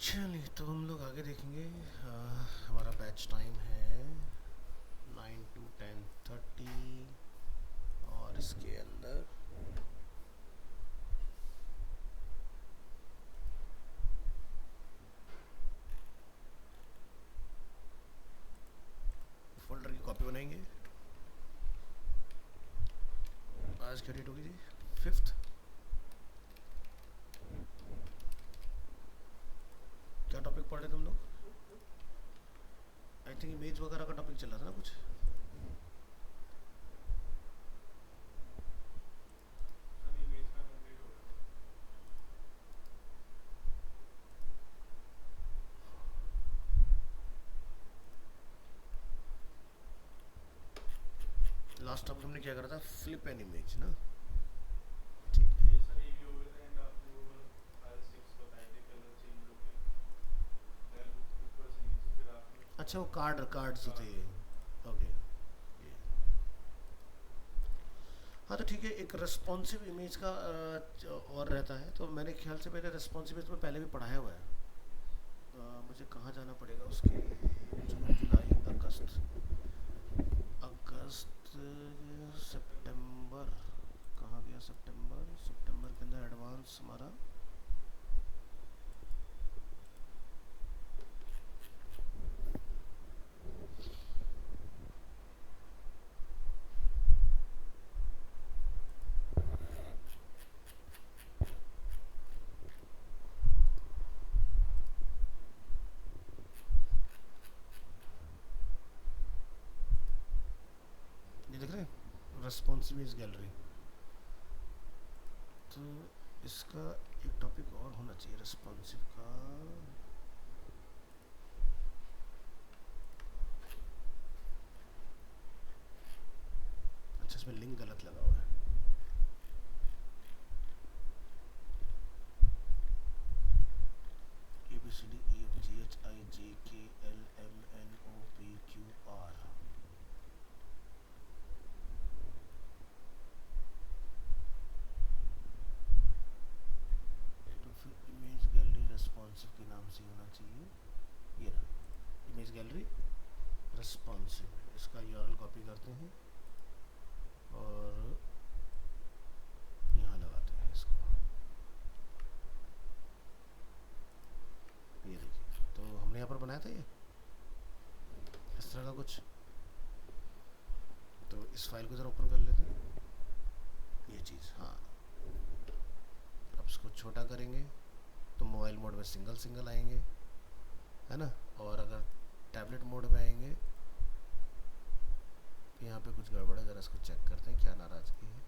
चलिए तो हम लोग आगे देखेंगे। हमारा बैच टाइम है 9 to 10:30 और इसके अंदर फोल्डर की कॉपी बनाएंगे। आज क्या डेट होगी जी? 5th। क्या टॉपिक पढ़ रहे तुम लोग? आई थिंक इमेज वगैरह का टॉपिक चल रहा था ना कुछ। लास्ट टॉपिक हमने क्या करा था? फ्लिप एन इमेज ना। ठीक है। अच्छा वो कार्ड्स थे। ओके। हाँ तो ठीक है। एक रेस्पॉन्सिव इमेज का और रहता है, तो मैंने ख्याल से मैंने रेस्पॉन्सिव इमेज में पहले भी पढ़ाया हुआ है। मुझे कहाँ जाना पड़ेगा उसके लिए? जून, जुलाई, अगस्त, अगस्त, सितंबर। कहाँ गया सितंबर? सितंबर के अंदर एडवांस हमारा ये देख रहे हैं, रेस्पॉन्सिव इमेज गैलरी। तो इसका एक टॉपिक और होना चाहिए रेस्पॉन्सिव का। अच्छा इसमें लिंक गलत लगा हुआ है। A B C D E F G H I J K L M N O P Q R. तो फिर इमेज गैलरी रेस्पॉन्सिव के नाम से होना चाहिए। ये रहा इमेज गैलरी रेस्पॉन्सिव। इसका यूआरएल कॉपी करते हैं और यहाँ लगाते हैं इसको। ये देखिए, तो हमने यहाँ पर बनाया था ये इस तरह का कुछ। तो इस फाइल को ज़रा ओपन कर लेते हैं। ये चीज़, हाँ। अब इसको छोटा करेंगे तो मोबाइल मोड में सिंगल सिंगल आएंगे, है ना। और अगर टैबलेट मोड में आएंगे, यहाँ पे कुछ गड़बड़ है, ज़रा इसको चेक करते हैं क्या नाराज़गी है।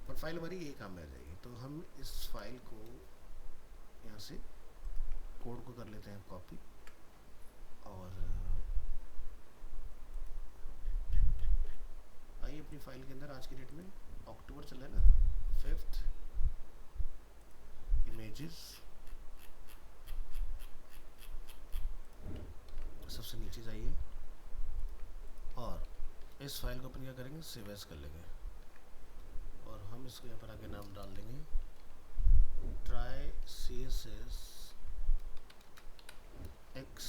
बट फाइल हमारी यही काम में आ जाएगी। तो हम इस फाइल को यहाँ से कोड को कर लेते हैं कॉपी। और आइए अपनी फाइल के अंदर आज की डेट में अक्टूबर चल रहा है ना, 5th, इमेजेस सबसे नीचे जाइए और इस फाइल को अपन क्या करेंगे, सेव एज कर लेंगे। और हम इसको यहाँ पर आगे नाम डाल देंगे try C S S X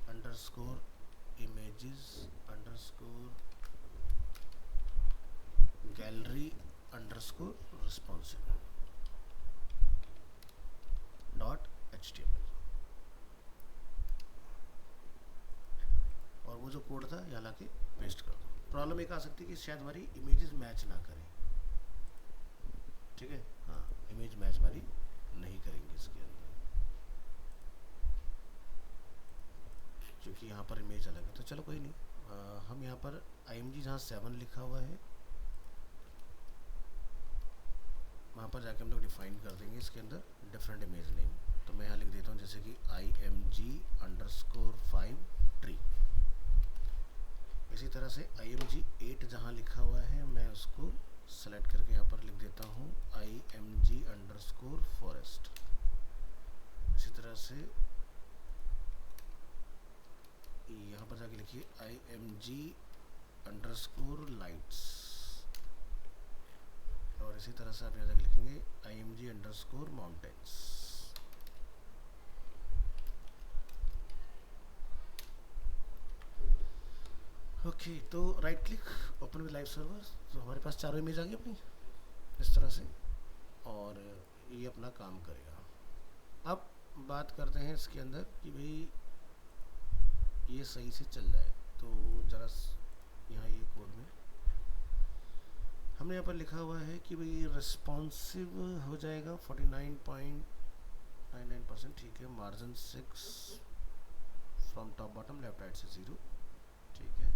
underscore images underscore gallery underscore responsive .html। और वो जो कोड था यहाँ ला के पेस्ट कर दो। प्रॉब्लम एक आ सकती है कि शायद हमारी इमेजेस मैच ना करें। ठीक है, हाँ, इमेज मैच हमारी नहीं करेंगे इसके अंदर, क्योंकि यहाँ पर इमेज अलग है। तो चलो कोई नहीं, हम यहाँ पर IMG जहाँ 7 लिखा हुआ है वहाँ पर जाके हम लोग डिफाइन कर देंगे इसके अंदर डिफरेंट इमेज नेम। तो मैं यहाँ लिख देता हूँ जैसे कि IMG_5 ट्री। इसी तरह से IMG8 जहाँ लिखा हुआ है मैं उसको सेलेक्ट करके यहाँ पर लिख देता हूँ IMG_forest। इसी तरह से यहाँ पर जाके लिखिए IMG_lights। और इसी तरह से आप यहाँ जाके लिखेंगे IMG_mountains। ओके, तो right click open with live server. तो हमारे पास चारों इमेज आ गई अपनी इस तरह से, और ये अपना काम करेगा। अब बात करते हैं इसके अंदर कि भाई ये सही से चल जाए। तो ज़रा यहाँ ये कोड में हमने यहाँ पर लिखा हुआ है कि भाई रिस्पॉन्सिव हो जाएगा 49.99%, ठीक है। Margin 6 from top bottom left right से 0, ठीक है।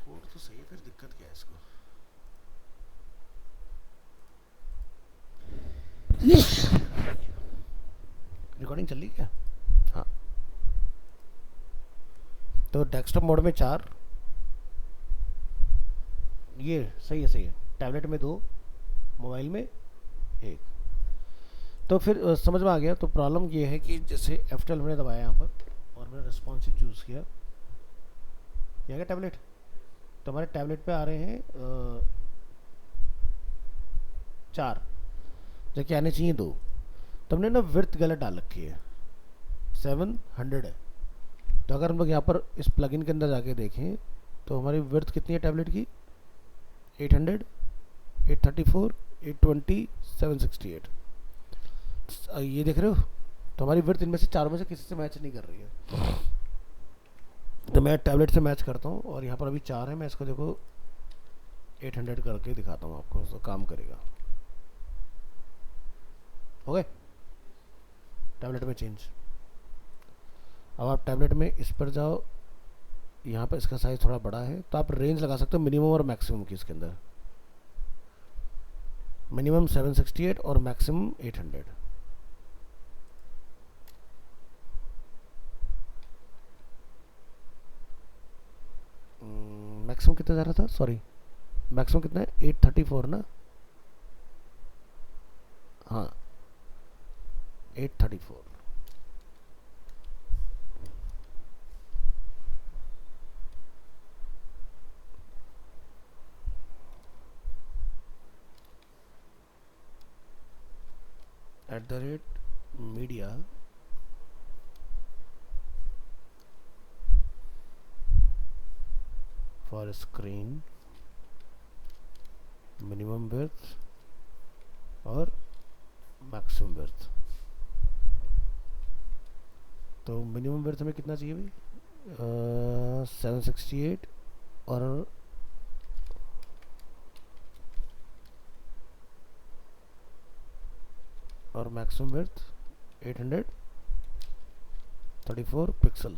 कोड तो सही है, फिर दिक्कत क्या है इसको। रिकॉर्डिंग चल रही क्या? हाँ, तो डेस्कटॉप मोड में 4, ये सही है, सही है। टैबलेट में 2, मोबाइल में 1। तो फिर समझ में आ गया। तो प्रॉब्लम ये है कि जैसे F12 मैंने दबाया यहाँ पर और मैंने रिस्पॉन्सिव चूज़ किया, ये क्या टैबलेट, तो हमारे टैबलेट पे आ रहे हैं 4, जबकि आने चाहिए 2। तो हमने ना विड्थ गलत डाल रखी है, 700 है। तो अगर हम लोग यहाँ पर इस प्लगइन के अंदर जाके देखें तो हमारी विड्थ कितनी है टैबलेट की, 800, 834, 820, 768। ये देख रहे हो, तो हमारी विड्थ इनमें से चारों में से किसी से मैच नहीं कर रही है। तो मैं टैबलेट से मैच करता हूँ, और यहाँ पर अभी 4 है, मैं इसको देखो 800 करके दिखाता हूँ आपको, तो काम करेगा। हो गए टैबलेट में चेंज। अब आप टैबलेट में इस पर जाओ, यहाँ पर इसका साइज़ थोड़ा बड़ा है, तो आप रेंज लगा सकते हो मिनिमम और मैक्सिमम की। इसके अंदर मिनिमम 768 और मैक्सिमम 800। मैक्सिमम कितना जा रहा था, सॉरी, मैक्सिमम कितना है, 834 ना, हाँ 834। @media for screen minimum width और मैक्सिमम विड्थ। तो मिनिमम विड्थ में कितना चाहिए भाई, 768 और मैक्सिमम विड्थ 834 पिक्सल।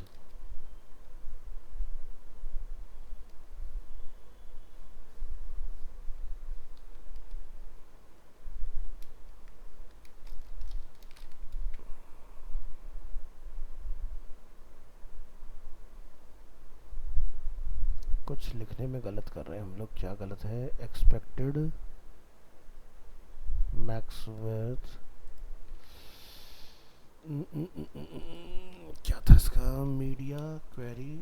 कुछ लिखने में गलत कर रहे हैं हम लोग, क्या गलत है, एक्सपेक्टेड मैक्स विड्थ, क्या था इसका, मीडिया क्वेरी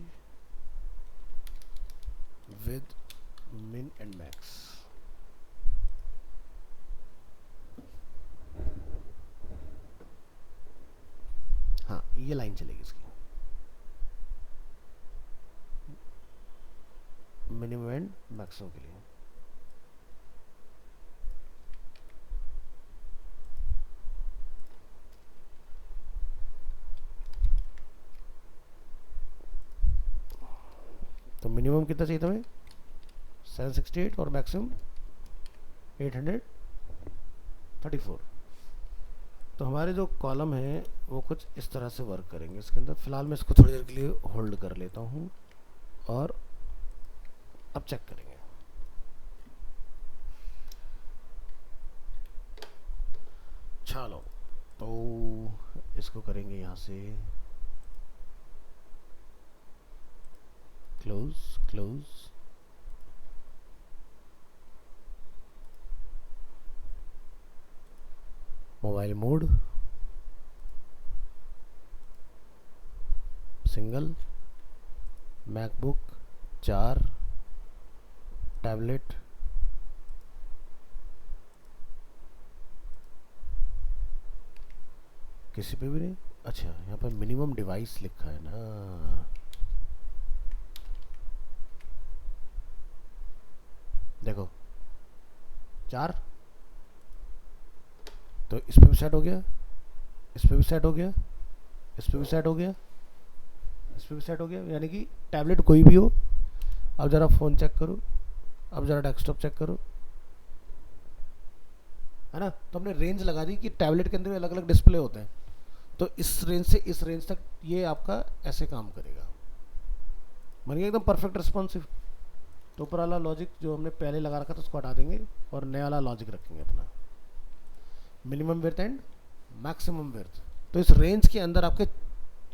विद मिन एंड मैक्स। हाँ, ये लाइन चलेगी इसकी, मिनिमम एंड मैक्सिमम के लिए। तो मिनिमम कितना चाहिए तुम्हें, 768 और मैक्सिमम 834। तो हमारे जो कॉलम है वो कुछ इस तरह से वर्क करेंगे इसके अंदर। फिलहाल मैं इसको थोड़ी देर के लिए होल्ड कर लेता हूँ, और अब चेक करेंगे। चलो, तो इसको करेंगे यहाँ से close close. Mobile mode, single, MacBook 4, tablet किसी पे भी नहीं। अच्छा यहाँ पर मिनिमम डिवाइस लिखा है ना, देखो 4, तो इस पे भी सेट हो गया, इस पे भी सेट हो गया, इस पे भी सेट हो गया, इस पे भी सेट हो गया, यानी कि टैबलेट कोई भी हो। अब ज़रा फ़ोन चेक करो, अब ज़रा डेस्कटॉप चेक करो, है ना। तो हमने रेंज लगा दी कि टैबलेट के अंदर अलग अलग डिस्प्ले होते हैं, तो इस रेंज से इस रेंज तक ये आपका ऐसे काम करेगा, बन गया एकदम परफेक्ट रिस्पॉन्सिव। तो ऊपर वाला लॉजिक जो हमने पहले लगा रखा था उसको हटा देंगे और नया वाला लॉजिक रखेंगे अपना, minimum width and maximum width. तो इस रेंज के अंदर आपके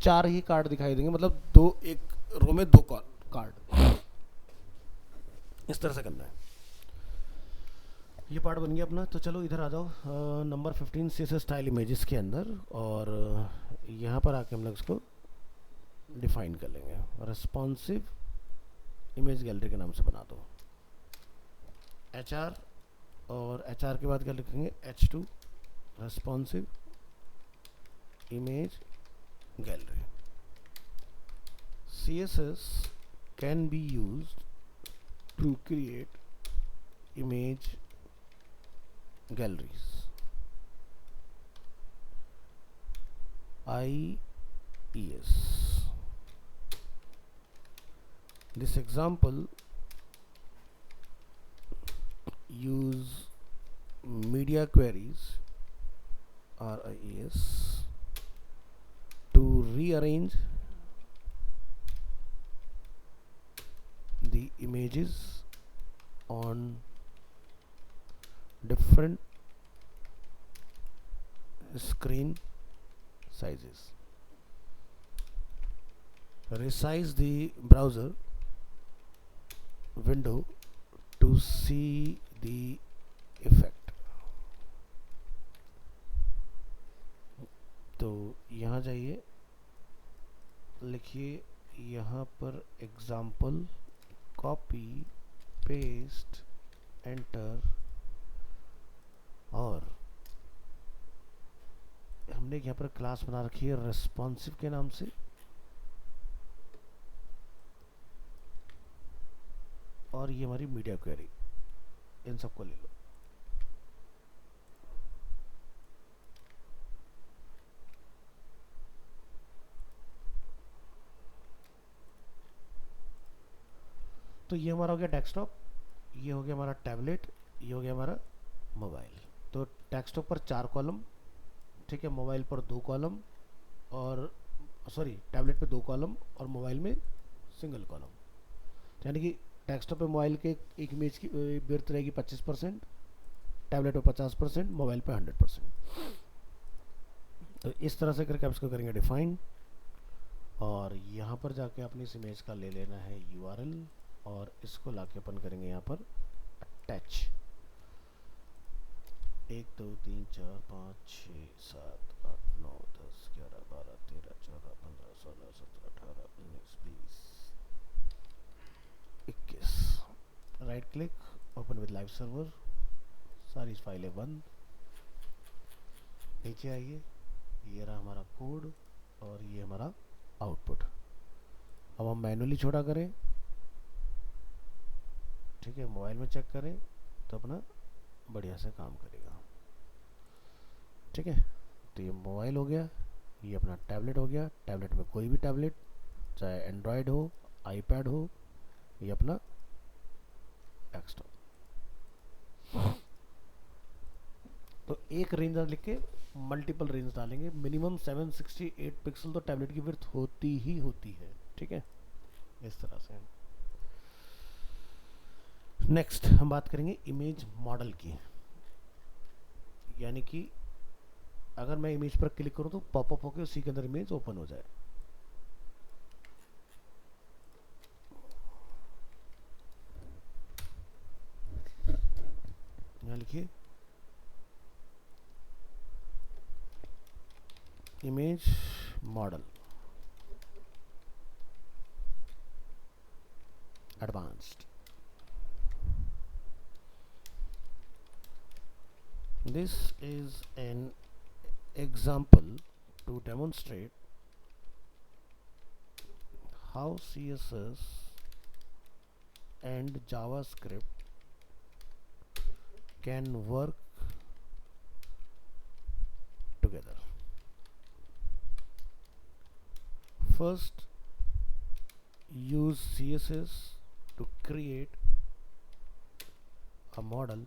4 ही कार्ड दिखाई देंगे, मतलब एक रो में 2 कार्ड, इस तरह से करना है। ये पार्ट बन गया अपना। तो चलो इधर आ जाओ नंबर 15 CSS स्टाइल इमेजेस के अंदर, और यहाँ पर आके हम लोग इसको डिफाइन कर लेंगे, रेस्पॉन्सिव इमेज गैलरी के नाम से बना दो HR, और HR के बाद क्या लिखेंगे H2 responsive image gallery. CSS can be used to create image galleries. IES. This example use media queries RIES to rearrange the images on different screen sizes. Resize the browser window to see the effect. तो यहाँ जाइए, लिखिए यहाँ पर example, copy paste enter, और हमने यहाँ पर क्लास बना रखी है रेस्पॉन्सिव के नाम से, और ये हमारी मीडिया क्वेरी, इन सबको ले लो। तो ये हमारा हो गया डेस्कटॉप, ये हो गया हमारा टैबलेट, ये हो गया हमारा मोबाइल। तो डेस्कटॉप पर 4 कॉलम, ठीक है, मोबाइल पर 2 कॉलम, और सॉरी टैबलेट पे 2 कॉलम और मोबाइल में सिंगल कॉलम। यानी कि डेस्कटॉप पे मोबाइल के एक इमेज की विड्थ रहेगी 25%, टैबलेट पे 50%, मोबाइल पे 100%। तो इस तरह से करके आप इसको करेंगे डिफाइन, और यहाँ पर जाके अपनी इस इमेज का ले लेना है URL, और इसको लाके अपन करेंगे यहाँ पर attach. 1 2 3 4 5 6 7 8 9 10 11 12 13 14 15 16 17 18 19 20 21। Right click, open with live server, सारी फाइलें बंद। नीचे आइए, ये रहा हमारा कोड और ये हमारा आउटपुट। अब हम मैनुअली छोटा करें, ठीक है, मोबाइल में चेक करें तो अपना बढ़िया से काम करेगा, ठीक है। तो ये मोबाइल हो गया, ये अपना टैबलेट हो गया, टैबलेट में कोई भी टैबलेट, चाहे एंड्रॉयड हो, आईपैड हो, ये अपना डेस्कटॉप। तो एक रेंज लिख के मल्टीपल रेंज डालेंगे, मिनिमम 768 पिक्सल तो टैबलेट की विड्थ होती ही होती है, ठीक है, इस तरह से। नेक्स्ट हम बात करेंगे इमेज मॉडल की, यानी कि अगर मैं इमेज पर क्लिक करूं तो पॉपअप होकर उसी के अंदर इमेज ओपन हो जाए। यहाँ लिखिए image model, advanced. This is an example to demonstrate how CSS and JavaScript can work together. First, use CSS to create a model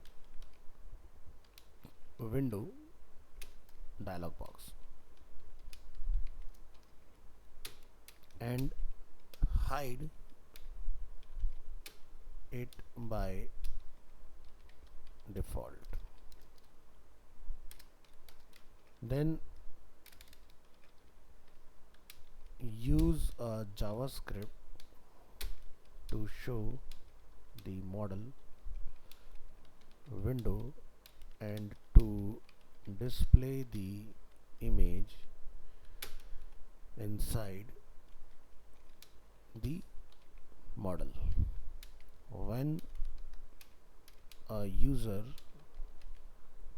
window dialog box and hide it by default. Then use a JavaScript to show the model window and to display the image inside the model. When a user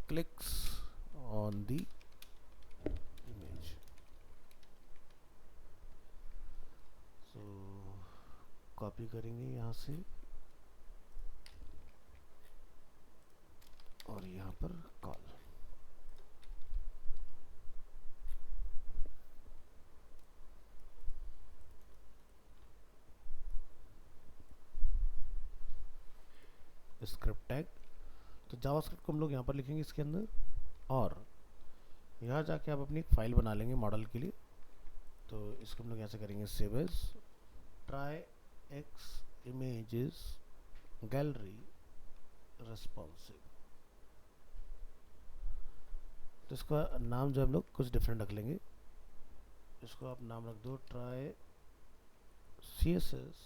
clicks on the image, so copy करेंगे यहाँ से और यहाँ पर call. Script tag, तो JavaScript को हम लोग यहाँ पर लिखेंगे इसके अंदर और यहाँ जाके आप अपनी एक फाइल बना लेंगे मॉडल के लिए. तो इसको हम लोग यहाँ से करेंगे save as try X images gallery responsive. तो इसका नाम जो हम लोग कुछ डिफरेंट रख लेंगे. इसको आप नाम रख दो try CSS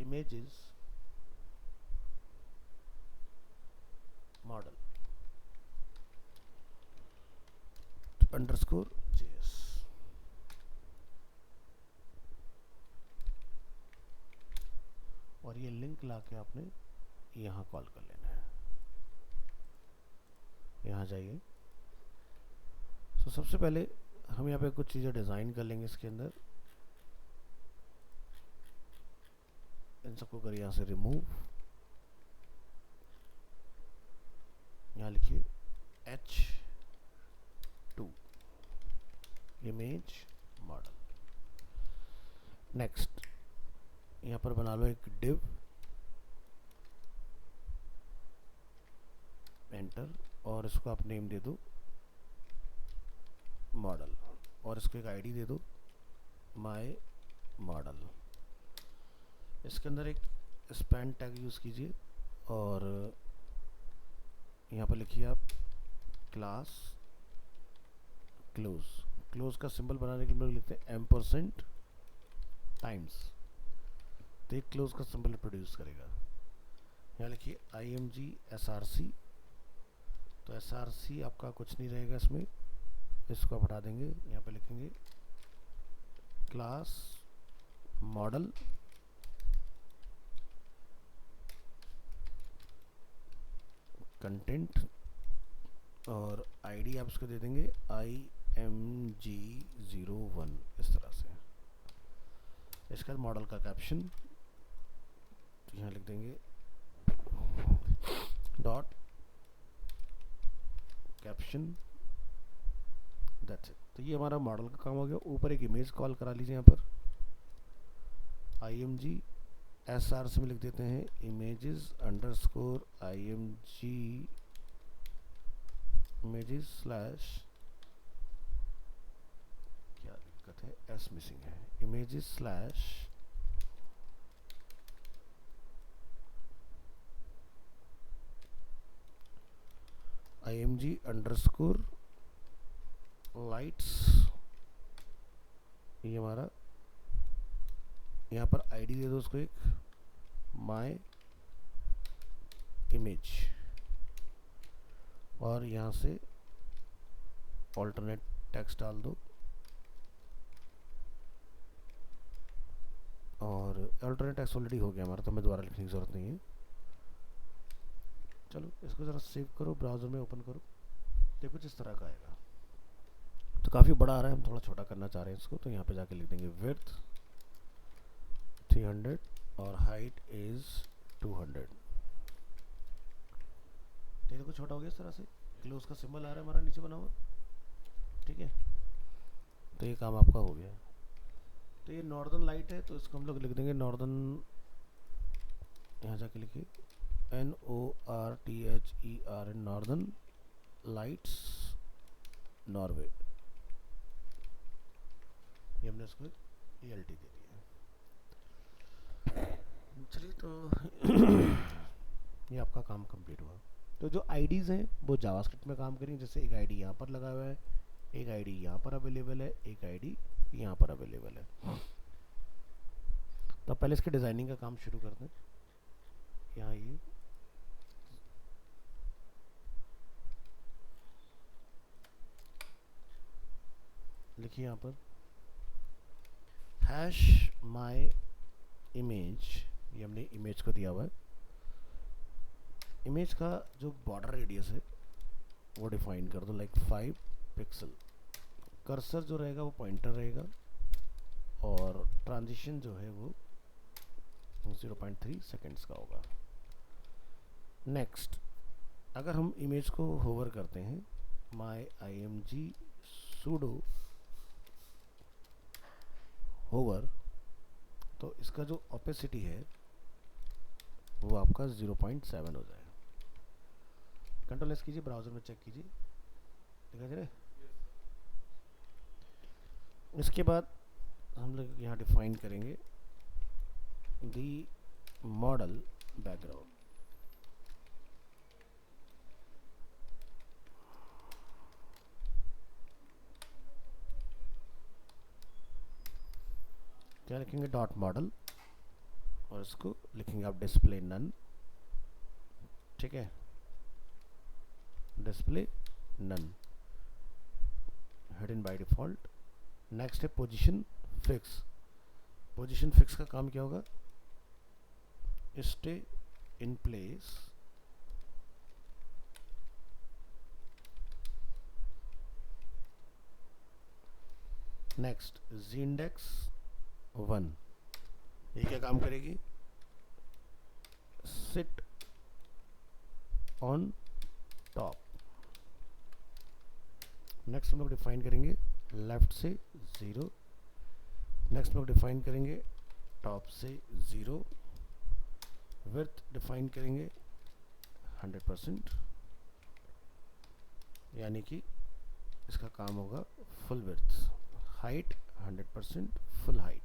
images model underscore JS. और ये लिंक लाके आपने यहाँ कॉल कर लेना है. यहाँ जाइए. तो सबसे पहले हम यहाँ पे कुछ चीज़ें डिज़ाइन कर लेंगे इसके अंदर. इन सबको करिए यहाँ से रिमूव. यहाँ लिखिए H2 इमेज मॉडल. नेक्स्ट यहाँ पर बना लो एक div, एंटर, और इसको आप नेम दे दो मॉडल और इसको एक आईडी दे दो माय मॉडल. इसके अंदर एक स्पैन टैग यूज़ कीजिए और यहाँ पर लिखिए आप क्लास क्लोज. क्लोज का सिंबल बनाने के लिए हम लोग लिखते हैं एम्परसेंट टाइम्स. तो एक क्लोज का सिंबल प्रोड्यूस करेगा. यहाँ लिखिए IMG SRC. तो SRC आपका कुछ नहीं रहेगा इसमें, इसको आप हटा देंगे. यहाँ पे लिखेंगे क्लास मॉडल कंटेंट और आईडी आप इसको दे देंगे IMG01 इस तरह से. इसका मॉडल का कैप्शन तो यहाँ लिख देंगे डॉट कैप्शन. That's it. तो ये हमारा मॉडल का काम हो गया. ऊपर एक इमेज कॉल करा लीजिए. यहाँ पर IMG SRC में लिख देते हैं images underscore IMG images slash, क्या दिक्कत है, S मिसिंग है, images slash IMG underscore lights. ये हमारा यहाँ पर आईडी दे दो उसको एक माय इमेज और यहाँ से ऑल्टरनेट टेक्स्ट डाल दो और अल्टरनेट टेक्स्ट ऑलरेडी हो गया हमारा, तो हमें दोबारा लिखने की ज़रूरत नहीं है। चलो इसको ज़रा सेव करो, ब्राउज़र में ओपन करो, देखो कुछ इस तरह का आएगा। तो काफ़ी बड़ा आ रहा है, हम थोड़ा छोटा करना चाह रहे हैं इसको, तो यहाँ पे जाके लिख देंगे विड्थ 300 और हाइट इज़ 200। देखो छोटा हो गया इस तरह से, क्लोज का सिंबल आ रहा है हमारा नीचे बना हुआ, ठीक है। तो ये काम आपका हो गया। तो ये नॉर्दर्न लाइट है, तो इसको हम लोग लिख देंगे नॉर्दर्न, यहाँ जाके लिखिए NORTHER, नॉर्दर्न लाइट्स नॉर्वे। ये हमने इसको ELT दे दिया। चलिए तो ये आपका काम कंप्लीट हुआ। तो जो आईडीज़ हैं वो जावास्क्रिप्ट में काम करेंगे, जैसे एक आईडी यहाँ पर लगा हुआ है, एक आईडी यहाँ पर अवेलेबल है, एक आईडी यहाँ पर अवेलेबल है। तो पहले इसके डिज़ाइनिंग का काम शुरू करते हैं। यहाँ ये लिखिए, यहाँ पर हैश माई इमेज, ये हमने इमेज को दिया हुआ है। इमेज का जो बॉर्डर रेडियस है वो डिफाइन कर दो, लाइक 5 पिक्सल। कर्सर जो रहेगा वो पॉइंटर रहेगा, और ट्रांजिशन जो है वो 0.3 सेकेंड्स का होगा। नेक्स्ट, अगर हम इमेज को होवर करते हैं, माई img sudo होवर, तो इसका जो ओपेसिटी है वो आपका 0.7 हो जाएगा। कंट्रोल एस कीजिए, ब्राउज़र में चेक कीजिए, दिखाई दे रहा है। इसके बाद हम लोग यहाँ डिफाइन करेंगे दी मॉडल बैकग्राउंड। क्या लिखेंगे, डॉट मॉडल, और इसको लिखेंगे आप डिस्प्ले नन, ठीक है, display none, hidden by default. Next है पोजीशन फिक्स। पोजीशन फिक्स का काम क्या होगा, stay in place next zindex 1, ये क्या काम करेगी, सिट ऑन टॉप। नेक्स्ट हम लोग डिफाइन करेंगे लेफ्ट से 0, नेक्स्ट हम लोग डिफाइन करेंगे टॉप से 0, विड्थ डिफाइन करेंगे 100%, यानी कि इसका काम होगा full width. Height 100% full height.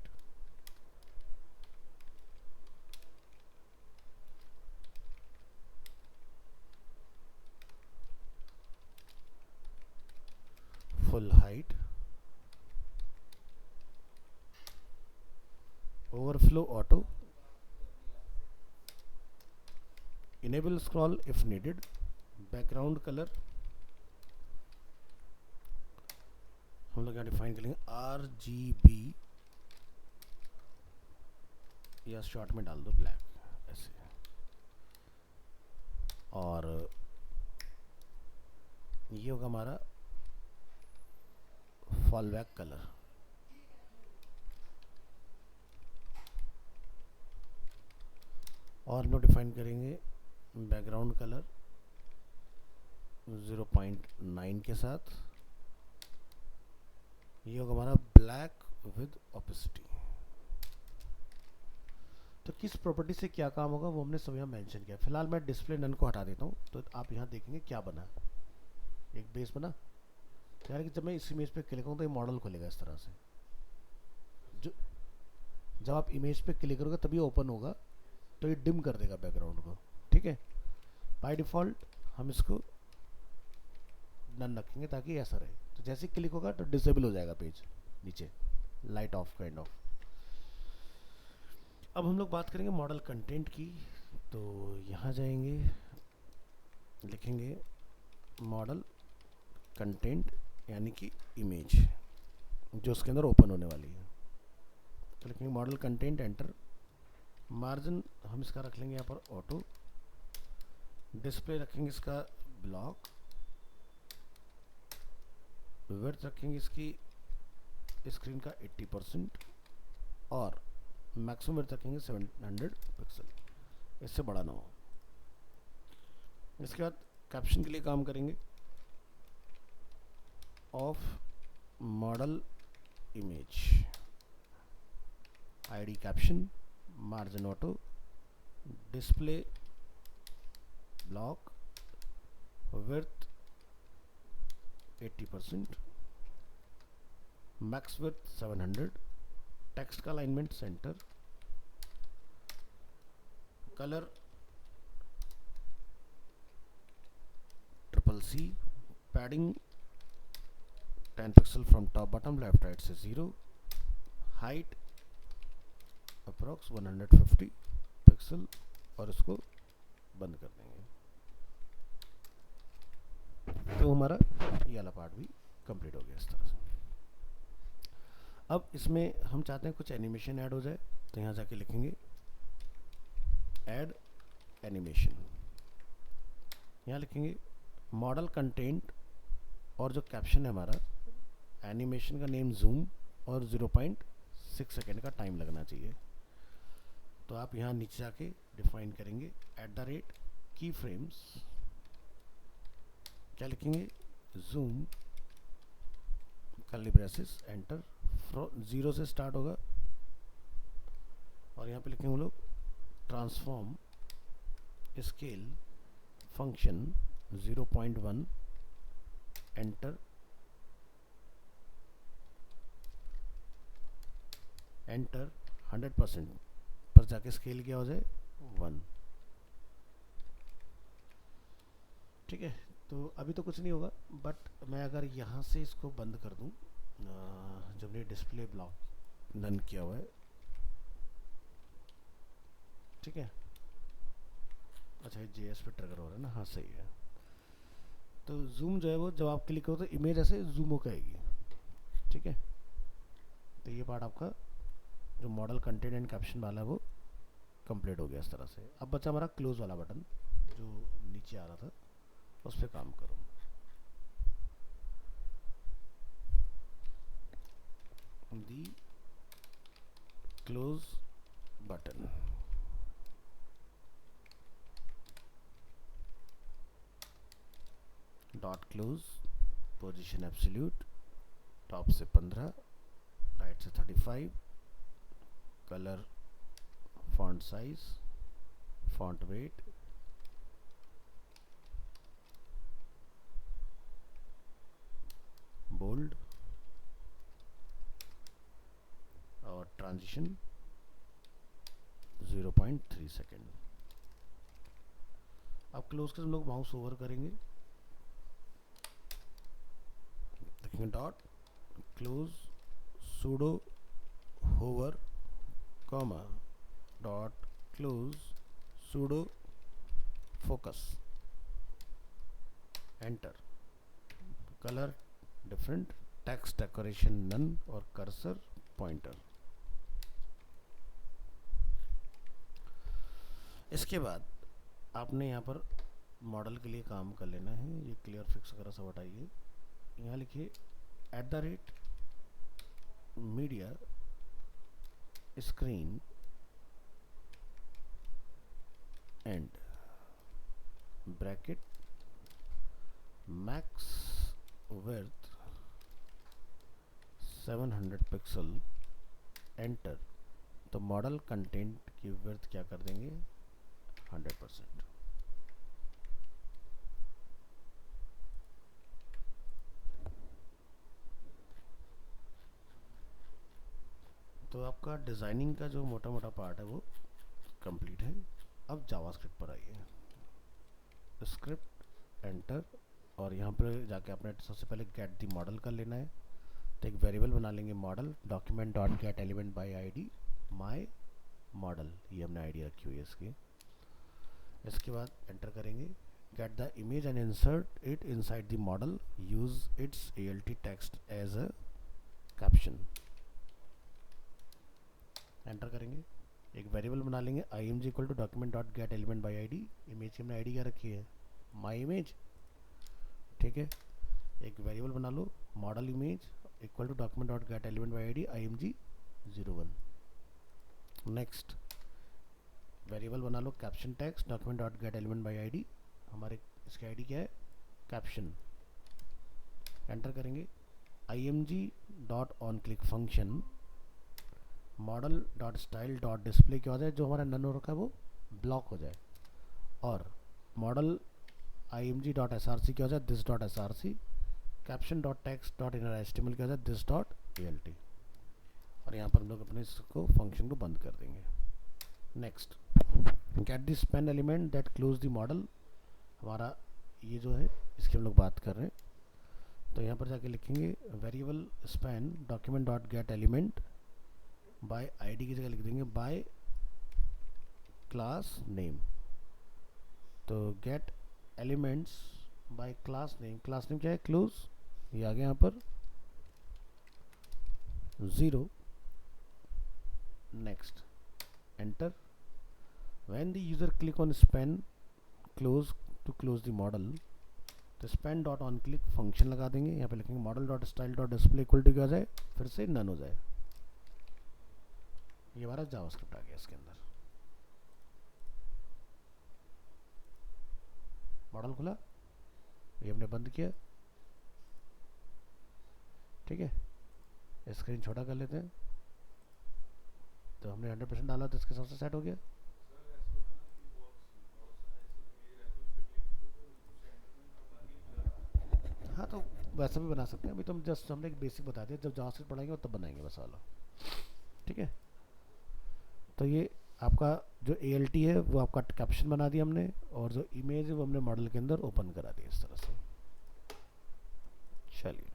Full height, overflow auto, enable scroll if needed, background colour हम लोग यहाँ डिफाइन करेंगे RGB, या शॉर्ट में डाल दो ब्लैक ऐसे, और ये होगा हमारा फॉलबैक कलर। और हम लोग डिफाइन करेंगे बैकग्राउंड कलर 0.9 के साथ, ये होगा हमारा ब्लैक विद ओपेसिटी। तो किस प्रॉपर्टी से क्या काम होगा वो हमने सब यहाँ मेंशन किया। फिलहाल मैं डिस्प्ले नन को हटा देता हूँ, तो आप यहाँ देखेंगे क्या बना, एक बेस बना। यानी कि जब मैं इस इमेज पे क्लिक करूँ तो ये मॉडल खुलेगा इस तरह से। जो जब आप इमेज पे क्लिक करोगे तभी ओपन होगा, तो ये डिम कर देगा बैकग्राउंड को, ठीक है। बाय डिफ़ॉल्ट हम इसको नन रखेंगे ताकि ऐसा रहे, तो जैसे क्लिक होगा तो डिसेबल हो जाएगा पेज नीचे, लाइट ऑफ काइंड ऑफ। अब हम लोग बात करेंगे मॉडल कंटेंट की। तो यहाँ जाएंगे, लिखेंगे मॉडल कंटेंट, यानी कि इमेज जो उसके अंदर ओपन होने वाली है। तो लिखेंगे मॉडल कंटेंट, एंटर। मार्जिन हम इसका रख लेंगे यहाँ पर ऑटो, डिस्प्ले रखेंगे इसका ब्लॉक, विड्थ रखेंगे इसकी स्क्रीन का 80% और मैक्सिमम विड्थ रखेंगे 700 पिक्सल, इससे बड़ा ना हो। इसके बाद कैप्शन के लिए काम करेंगे, of model image, ID caption, margin auto, display block, width 80%, max width 700, text का alignment centre, colour CCC, padding 10 pixel from top bottom, left right से 0, हाइट अप्रॉक्स 150 पिक्सल और इसको बंद कर देंगे। तो हमारा ये वाला पार्ट भी कंप्लीट हो गया इस तरह से। अब इसमें हम चाहते हैं कुछ एनिमेशन ऐड हो जाए, तो यहाँ जाके लिखेंगे ऐड एनिमेशन, यहाँ लिखेंगे मॉडल कंटेंट और जो कैप्शन है हमारा, एनिमेशन का नेम जूम और 0.6 सेकेंड का टाइम लगना चाहिए। तो आप यहाँ नीचे जाके डिफाइन करेंगे @की फ्रेम्स, क्या लिखेंगे जूम कर्ली ब्रेसेस एंटर, 0 से स्टार्ट होगा और यहाँ पे लिखेंगे हम लोग transform scale function 0.1 enter, enter 100% पर जाके स्केल क्या हो जाए 1। ठीक है, तो अभी तो कुछ नहीं होगा, बट मैं अगर यहाँ से इसको बंद कर दूँ, जब मैंने डिस्प्ले ब्लॉक नन किया हुआ है, ठीक है, अच्छा ये JS पे ट्रिगर हो रहा है ना, हाँ सही है। तो जूम जो है वो जब आप क्लिक करो तो इमेज ऐसे जूम होकर आएगी, ठीक है। तो ये पार्ट आपका जो मॉडल कंटेंट एंड कैप्शन वाला है वो कंप्लीट हो गया इस तरह से। अब बचा हमारा क्लोज वाला बटन जो नीचे आ रहा था, उस पर काम करो। The close button, dot close, position absolute, top से 15, राइट से 35, colour, font size, font weight, bold और ट्रांजिशन 0.3 सेकेंड। अब क्लोज कर हम लोग माउस ओवर करेंगे, देखेंगे dot close pseudo hover comma dot close pseudo focus, enter, colour different, text decoration none और कर्सर पॉइंटर। इसके बाद आपने यहाँ पर मॉडल के लिए काम कर लेना है, ये क्लियर फिक्स वगैरह सब हटाइए, यहाँ लिखिए @media screen and bracket max width 700 pixel, enter. तो मॉडल कंटेंट की विड्थ क्या कर देंगे 100%। तो आपका डिज़ाइनिंग का जो मोटा मोटा पार्ट है वो कंप्लीट है। अब जावास्क्रिप्ट पर आइए, स्क्रिप्ट एंटर, और यहाँ पर जाके आपने सबसे पहले गेट दी मॉडल कर लेना है। तो एक वेरिएबल बना लेंगे model, document dot get element by ID my model, ये हमने आईडी रखी हुई है इसकी। इसके बाद एंटर करेंगे get the image and insert it inside the modal, use its ALT text as a caption, enter करेंगे। एक वेरिएबल बना लेंगे I M G equal to document dot get element by I D. Image की हमने आई D क्या रखी है, my image, ठीक है। एक वेरिएबल बना लो model image equal to document dot get element by I D I M G 01। Next variable बना लो caption text document dot get element by I D, हमारे इसकी आई डी क्या है कैप्शन। एंटर करेंगे I M G dot on click function model dot style dot display क्या हो जाए, जो हमारा नन हो रखा है वो ब्लॉक हो जाए, और modal I M G dot S R C क्या हो जाए this dot S R C, caption dot text dot inner H T M L क्या हो जाए this dot A L T. और यहाँ पर हम लोग अपने इसको फंक्शन को बंद कर देंगे। Next get the Spain element that close the model, हमारा ये जो है इसकी हम लोग बात कर रहे हैं। तो यहाँ पर जाके लिखेंगे variable span document dot get element by ID की जगह लिख देंगे बाय क्लास नेम। तो get elements by class name, class name क्या है क्लोज, ये आ गया यहाँ पर 0। Next enter when the user click on span close to close the model, तो span dot on click function लगा देंगे, यहाँ पे लिखेंगे model dot style dot display equal to क्या हो जाए फिर से नन हो जाए। ये हमारा जावास्क्रिप्ट आ गया इसके अंदर। मॉडल खुला, ये हमने बंद किया, ठीक है। स्क्रीन छोटा कर लेते हैं, तो हमने 100% डाला तो इसके हिसाब से सेट हो गया। हाँ तो वैसा भी बना सकते हैं, अभी तो हम जस्ट हमने एक बेसिक बता दिया, जब जावास्क्रिप्ट पढ़ाएंगे तब बनाएंगे बस वाला, ठीक है। तो ये आपका जो ALT है वो आपका कैप्शन बना दिया हमने, और जो इमेज है वो हमने मॉडल के अंदर ओपन करा दिया इस तरह से। चलिए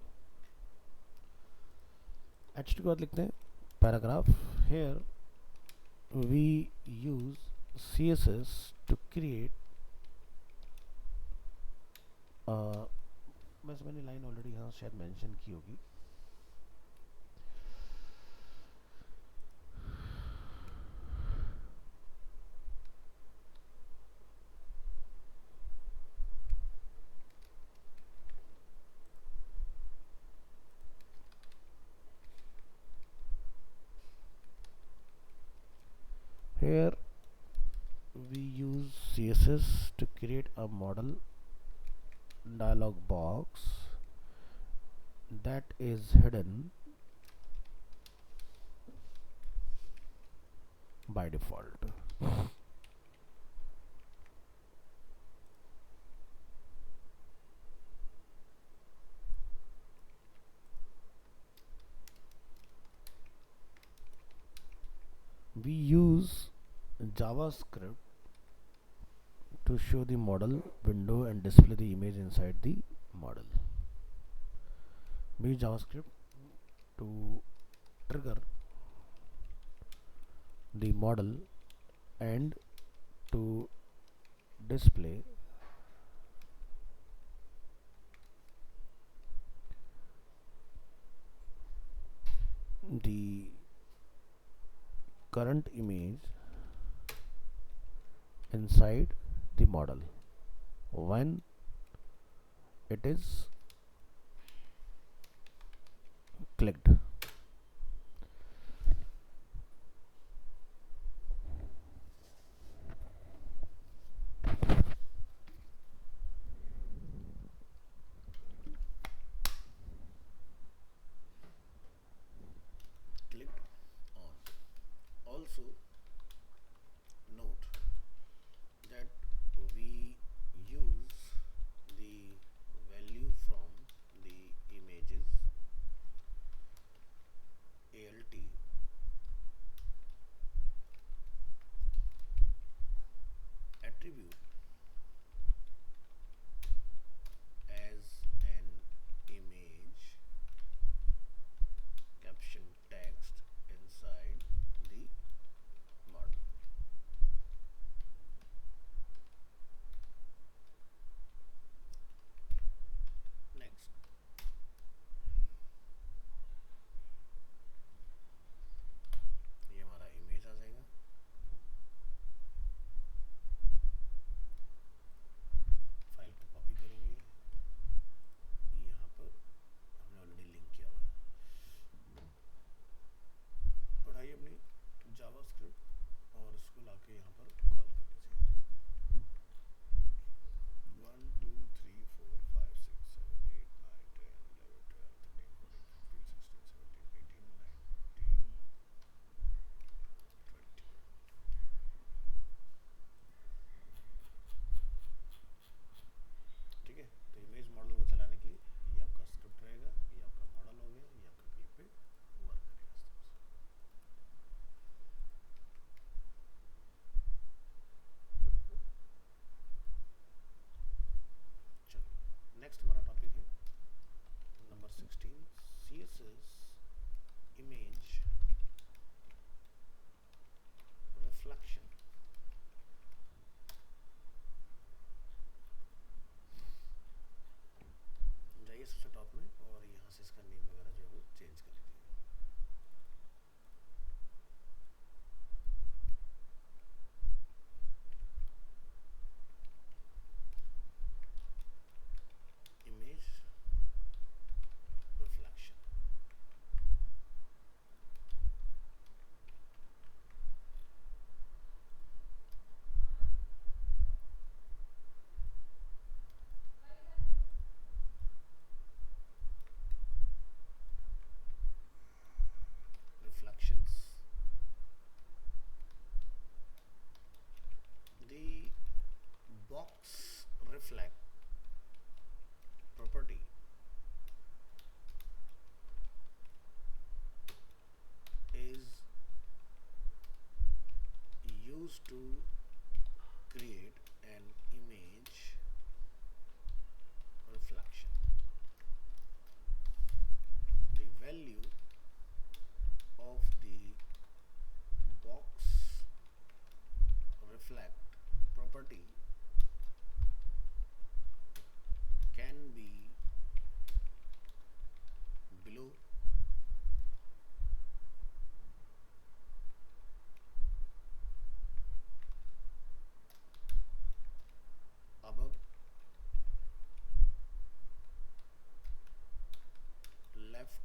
HT के बाद लिखते हैं paragraph, here we use CSS to create, बस मैंने लाइन ऑलरेडी यहाँ शायद मेंशन की होगी। Here we use CSS to create a model dialog box that is hidden by default. We use JavaScript to show the model window and display the image inside the model. We use JavaScript to trigger the model and to display the current image inside the model when it is clicked. Clicked on. Also note that we use the value from the images box reflect property is used to create an image reflection. The value of the box reflect property can be below. Above, left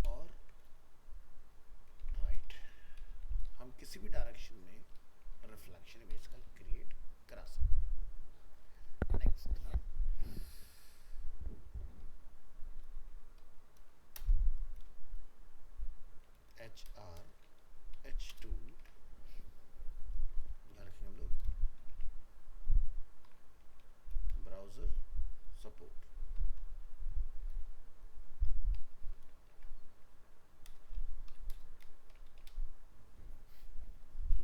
और right, हम किसी भी direction में reflection image का create करा सकते हैं. Next, HR H2 यहाँ रखेंगे हम लोग browser support.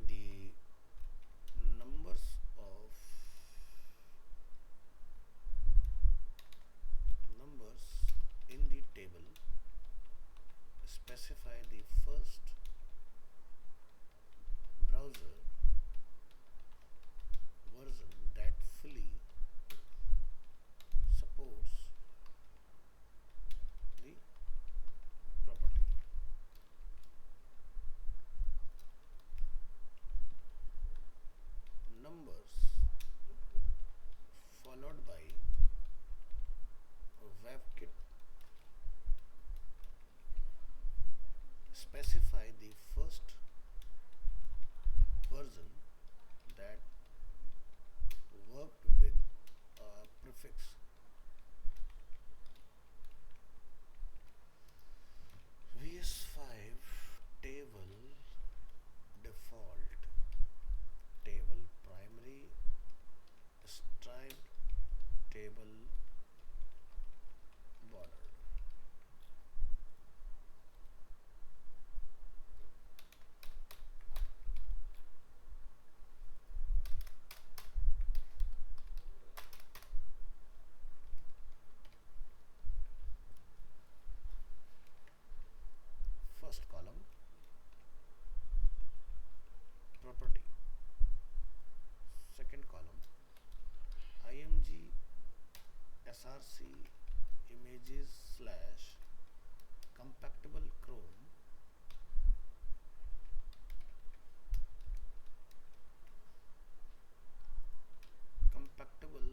The numbers in the table specify the first browser version that fully supports the property. Numbers followed by WebKit specify the first version that worked with a prefix VS5 table default table primary striped table border. First column property, second column img src images slash compactable chrome compactable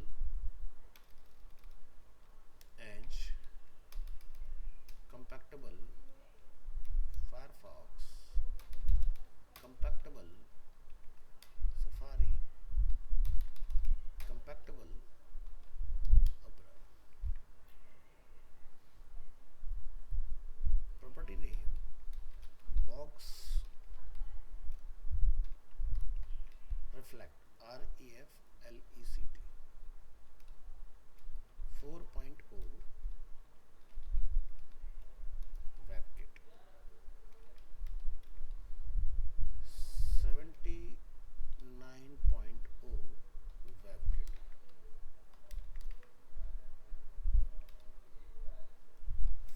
edge compactable Firefox compactable Safari compactable Opera. Property name box reflect REFLECT 4.0 WebKit 79.0 WebKit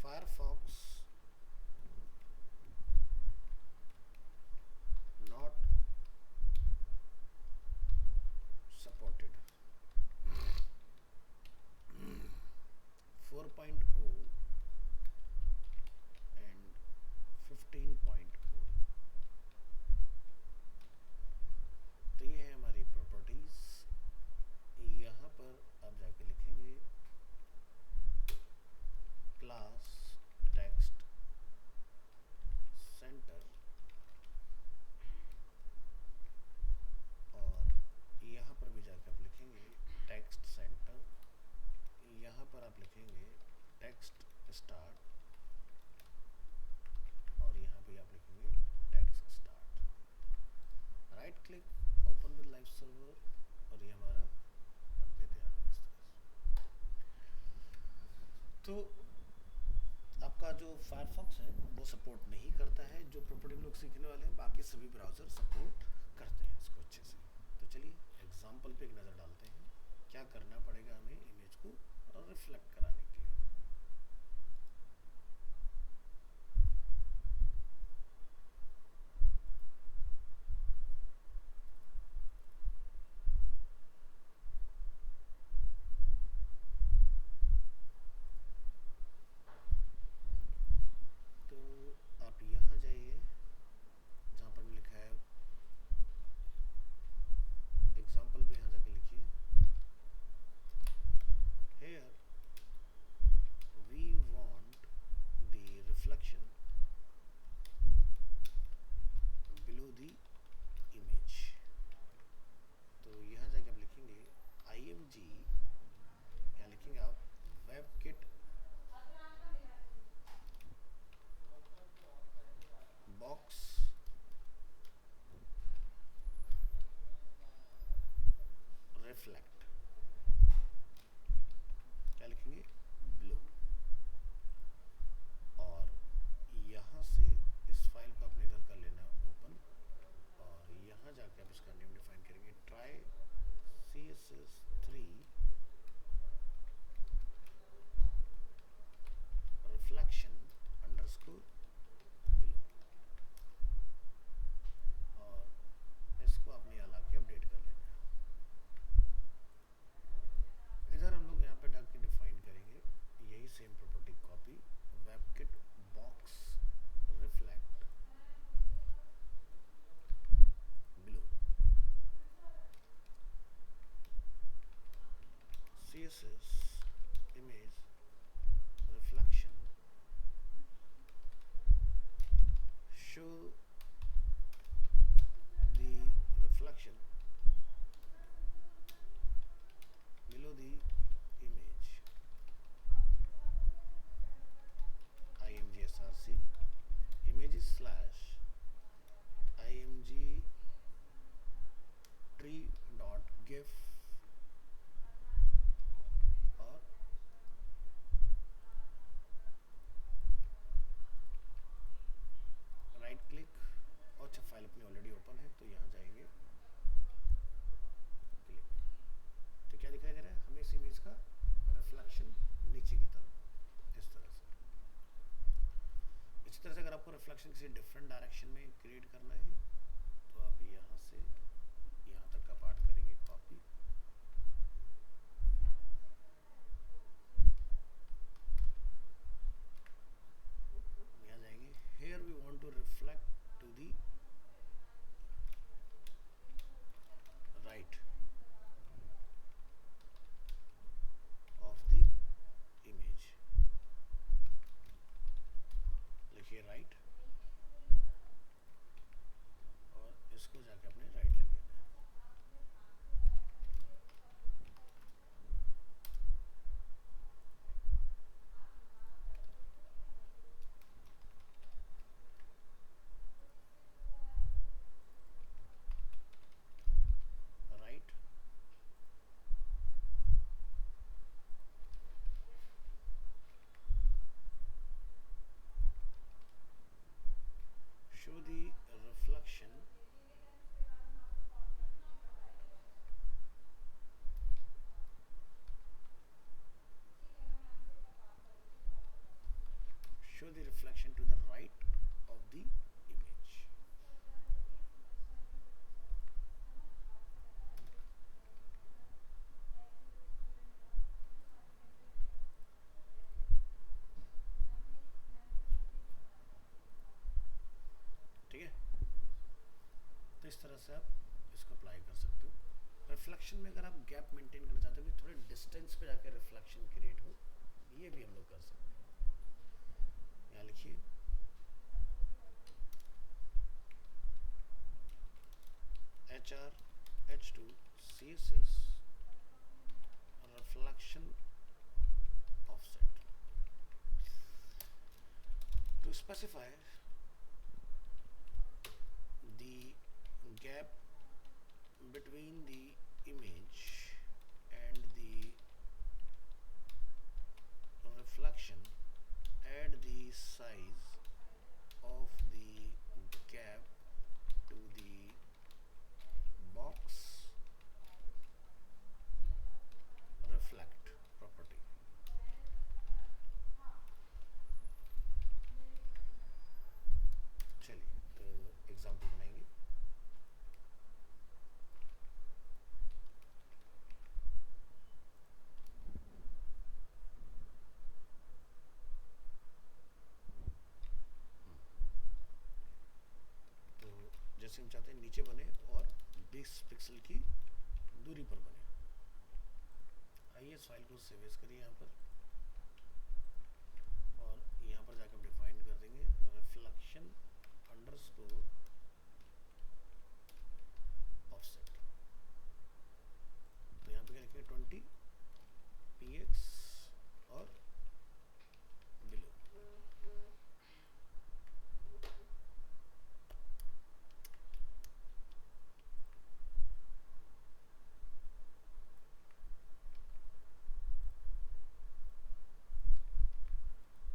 Firefox not supported. Click open with live server और ये हमारा बन के तैयार है इस तरह से। तो आपका जो फायरफॉक्स है वो सपोर्ट नहीं करता है जो प्रॉपर्टी हम लोग सीखने वाले हैं, बाकी सभी ब्राउज़र सपोर्ट करते हैं इसको अच्छे से। तो चलिए एग्जाम्पल पे एक नज़र डालते हैं क्या करना पड़ेगा हमें इमेज को रिफ्लेक्ट कराने के लिए। तो आप यहाँ जाइए जहाँ पर लिखा है एग्जाम्पल पे, यहाँ जाके लिखिए here we want the reflection below the image। तो यहाँ जाके आप लिखेंगे img, यहाँ लिखेंगे आप WebKit box reflect, क्या लिखेंगे ब्लू। और यहाँ से इस फाइल को आपने इधर कर लेना ओपन और यहाँ जाके आप इसका नेम डिफाइन करेंगे try CSS3 reflection underscore blue और इसको आपने यहाँ लाके अपडेट कर लेना है। इधर हम लोग यहाँ पे डाल के डिफाइन करेंगे यही same property copy WebKit box reflect below CSS image reflection show the reflection below the image imgsrc images slash img tree dot gif और राइट क्लिक। और अच्छा फाइल अपनी ऑलरेडी ओपन है तो यहाँ जाएंगे क्लिक। तो क्या दिखाई दे रहा है हमें इस इमेज का रिफ्लेक्शन नीचे की तरफ इस तरह से। इसी तरह से अगर आपको रिफ्लेक्शन किसी डिफरेंट डायरेक्शन में क्रिएट करना है तो आप यहाँ से यहाँ तक का पार्ट करेंगे कॉपी, यहाँ जाएंगे here we want to reflect to the right of the image, लिखिए राइट और इसको जाके अपने राइट लिख देना है। Right show the reflection to the right of the image। ठीक है, तो इस तरह से आप इसको अप्लाई कर सकते हो। रिफ्लेक्शन में अगर आप गैप मेंटेन करना चाहते हो कि थोड़े डिस्टेंस पे जाकर रिफ्लेक्शन क्रिएट हो, ये भी हम लोग कर सकते हैं। यहाँ लिखिए HR-H2 CSS reflection offset to specify the gap between the image and the reflection, add the size of the gap to the box reflect property. चलिए तो एग्जाम्पल बनाएंगे. तो जैसे हम चाहते हैं नीचे बने और 20 पिक्सल की दूरी पर बने. आइए इस फाइल को सेव एज करिए यहाँ पर, और यहाँ पर जाकर डिफाइन कर देंगे रिफ्लेक्शन अंडरस्कोर ऑफसेट. तो यहाँ पे क्या लिखेंगे 20 px और बिलो.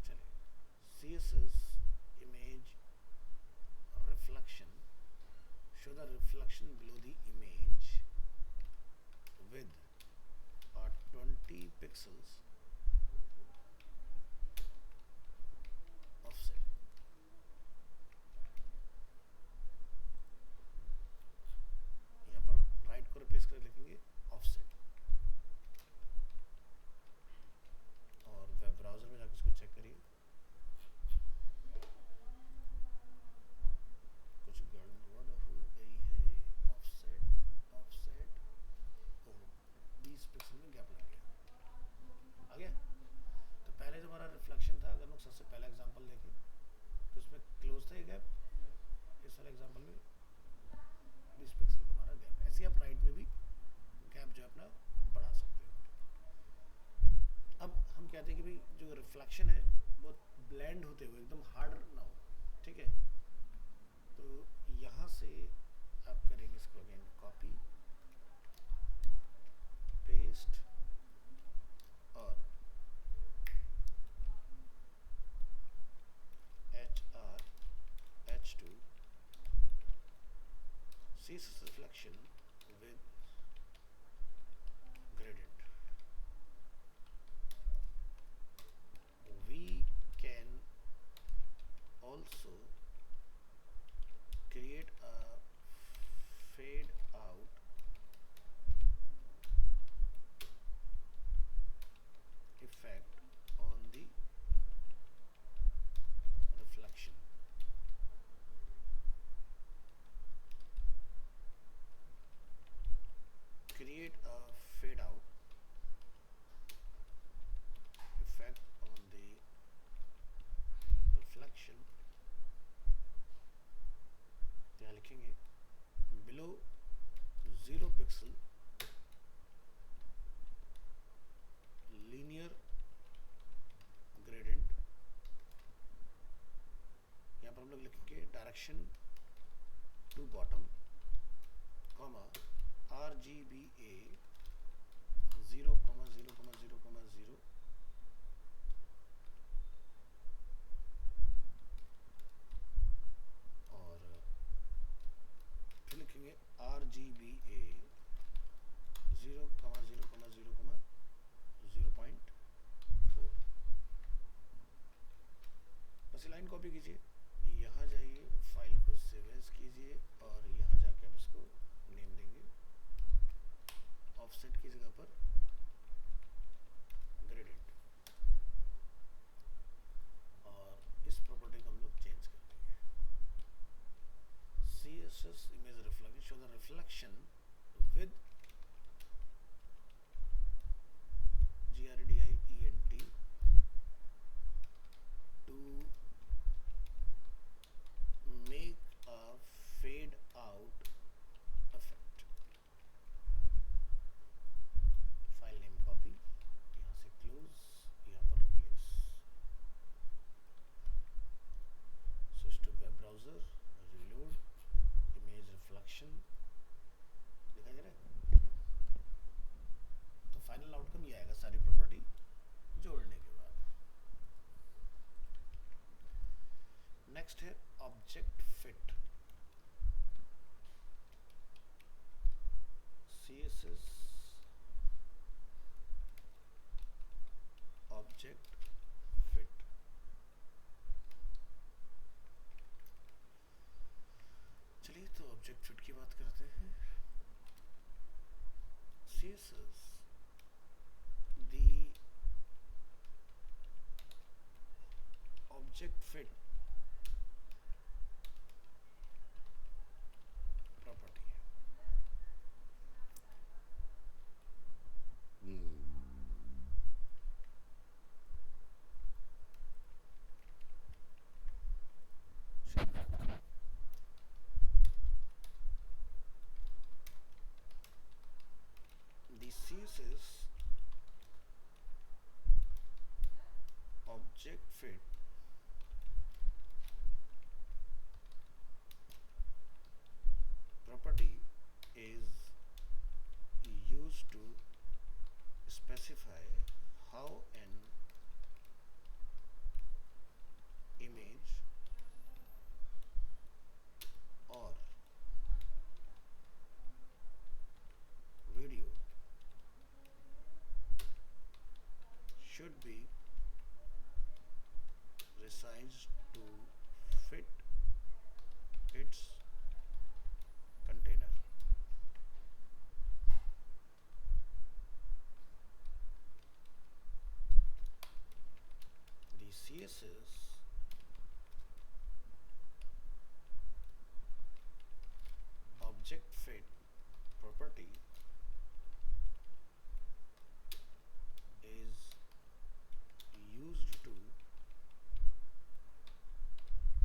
चलिए CSS image reflection, show the reflection below the image with 20 pixels offset. यहाँ पर राइट को रिप्लेस कर लिखेंगे ऑफसेट, और वेब ब्राउजर में जाकर इसको चेक करिए. कुछ गड़बड़ हो गई है. ऑफसेट ऑफसेट 20 पिक्सल में गैप लग गया. आ गया. तो पहले जो हमारा रिफ्लेक्शन था, अगर हम सबसे पहला एग्जांपल देखें तो इसमें क्लोज था ये गैप. इस वाले एग्जांपल में 20 पिक्सल का हमारा गैप. ऐसे ही आप राइट में भी गैप जो है अपना बढ़ा सकते हो. अब हम कहते हैं कि भाई जो रिफ्लेक्शन है वो ब्लेंड होते हुए एकदम हार्ड ना हो. ठीक है. तो यहाँ से आप करेंगे इसको अगेन कॉपी पेस्ट और HR H2 CSS reflection with gradient. We can also create a fade out effect on the reflection. Create a fade out effect on the reflection. यहाँ लिखेंगे below 0 pixel linear gradient. यहाँ पर हम लोग लिखेंगे direction to bottom comma RGBA 0,0,0,0 और फिर लिखेंगे RGBA 0,0,0,0.4. बस ये लाइन कॉपी कीजिए, यहाँ जाइए फाइल को सेव एज कीजिए और यहाँ जाके आप इसको नेम देंगे ऑफसेट की जगह पर ग्रेडियंट, और इस प्रॉपर्टी को हम लोग चेंज कर देंगे. CSS image reflection, show the reflection with gradient to make a fade out effect. File name copy, यहाँ से क्लोज, यहाँ पर replace. Switch to web browser, reload, image reflection, next है object fit. CSS object fit. चलिए तो object fit की बात करते हैं। CSS the object fit property है। The CSS object fit property is used to specify how an image or video should be resized to fit its container. The CSS object fit property is used to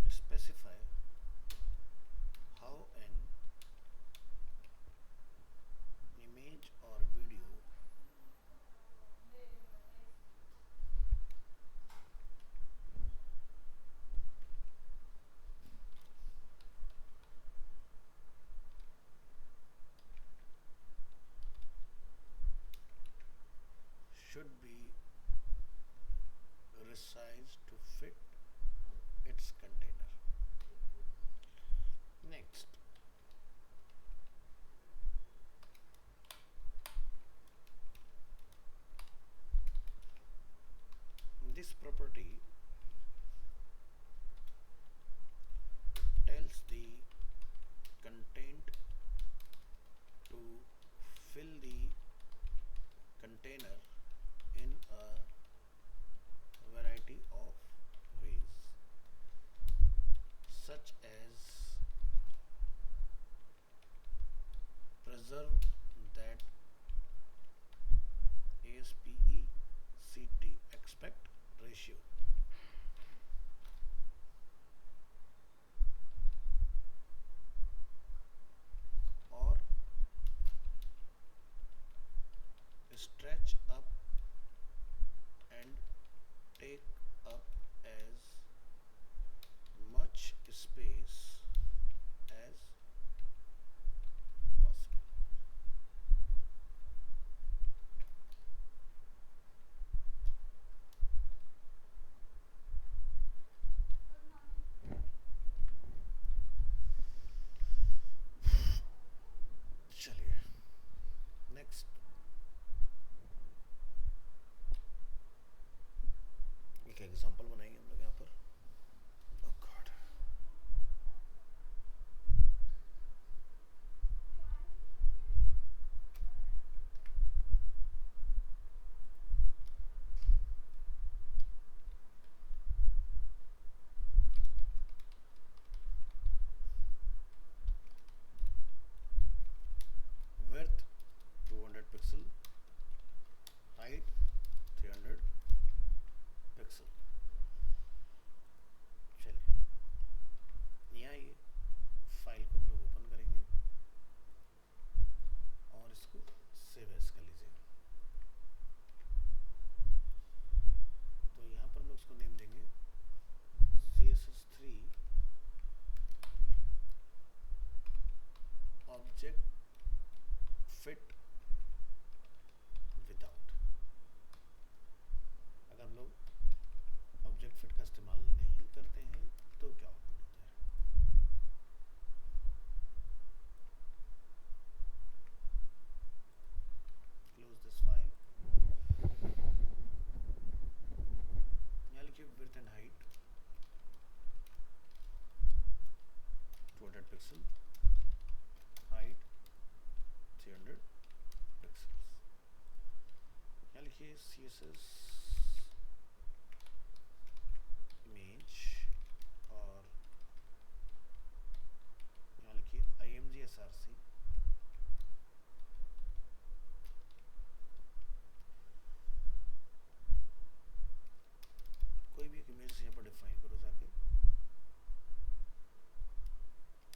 specify how an image or video should be resized to fit its container. Next, this property tells the content to fill the container in a variety of ways, such as preserve that ASPECT aspect ratio, or stretch up and take up as much space as possible. चलिए next, एक example बनाएंगे हम लोग यहाँ पर। Oh God. Width 200 pixel, height 300 pixel। चलिए यहाँ ये फाइल को हम लोग ओपन करेंगे और इसको सेव एज कर लीजिए। तो यहाँ पर हम लोग उसको नेम देंगे CSS3 ऑब्जेक्ट फिट विदाउट। अगर हम लोग ऑब्जेक्ट फिट का इस्तेमाल नहीं करते हैं तो क्या होगा? pixel, height 300 pixels। यहाँ लिखिए CSS इमेज और यहाँ लिखिए IMG SRC। कोई भी एक इमेज यहाँ पर डिफाइन करो जाके,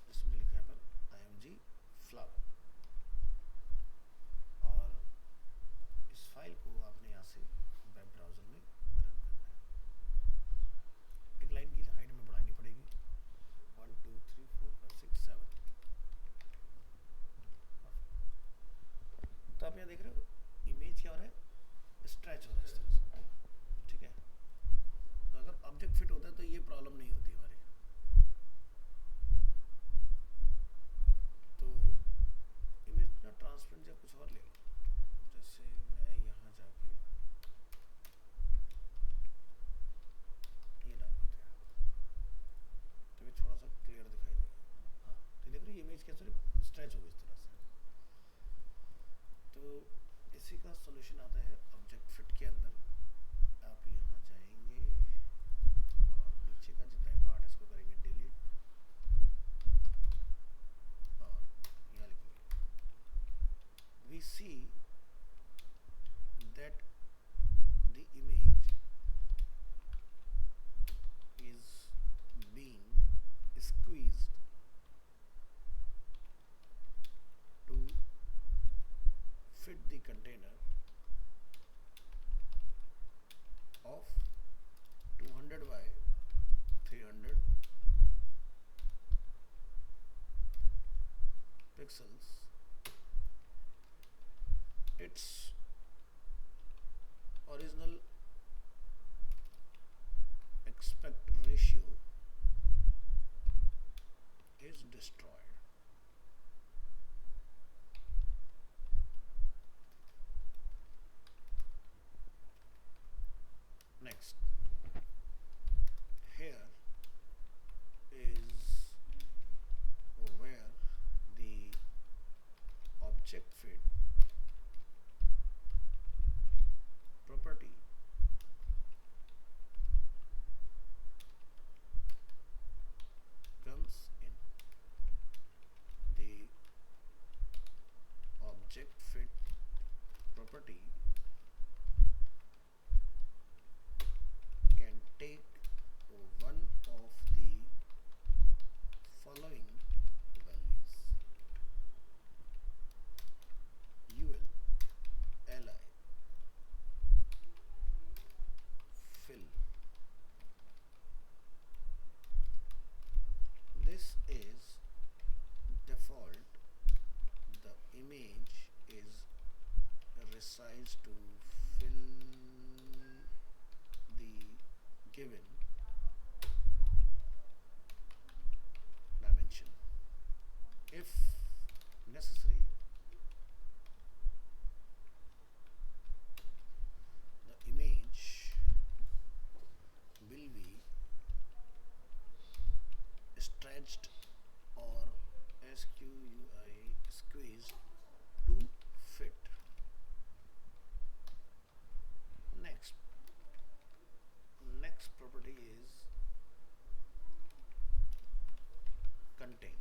जिसमें लिखा है यहाँ पर IMG फ्लावर, और इस फाइल को आपने यहाँ से वेब ब्राउज़र में रन करना है। एक लाइन की हाइट में बढ़ानी पड़ेगी, 1 2 3 4 5 6 7। तो आप यहाँ देख रहे हो इमेज क्या हो रहा है, स्ट्रेच हो रहा है इस तरह से, ठीक है। तो अगर ऑब्जेक्ट फिट होता है तो ये प्रॉब्लम नहीं होती हमारी। तो इमेज ना ट्रांसपेरेंट या कुछ और ले लो, जैसे मैं यहाँ जाके ये डाल देते हैं, तो ये थोड़ा सा क्लियर दिखाई देगा। हाँ, तो देख रहे हो इमेज कैसे स्ट्रेच हो गई इस तरह से। तो इसी का सॉल्यूशन आता है ऑब्जेक्ट फिट के अंदर। आप यहाँ जाएंगे और नीचे का जितना ही पार्ट है इसको करेंगे डिलीट, और यहाँ लिखेंगे we see that the image is being squeezed to fit the container of 200 by 300 pixels. Its original aspect ratio is destroyed. Next, here is where the object fit property comes in. The object fit property can take one of the following values: UL, LI, fill. This is default. The image is resized to fill the given dimension. If necessary, the image will be stretched or squeezed to fit. Next property is contain.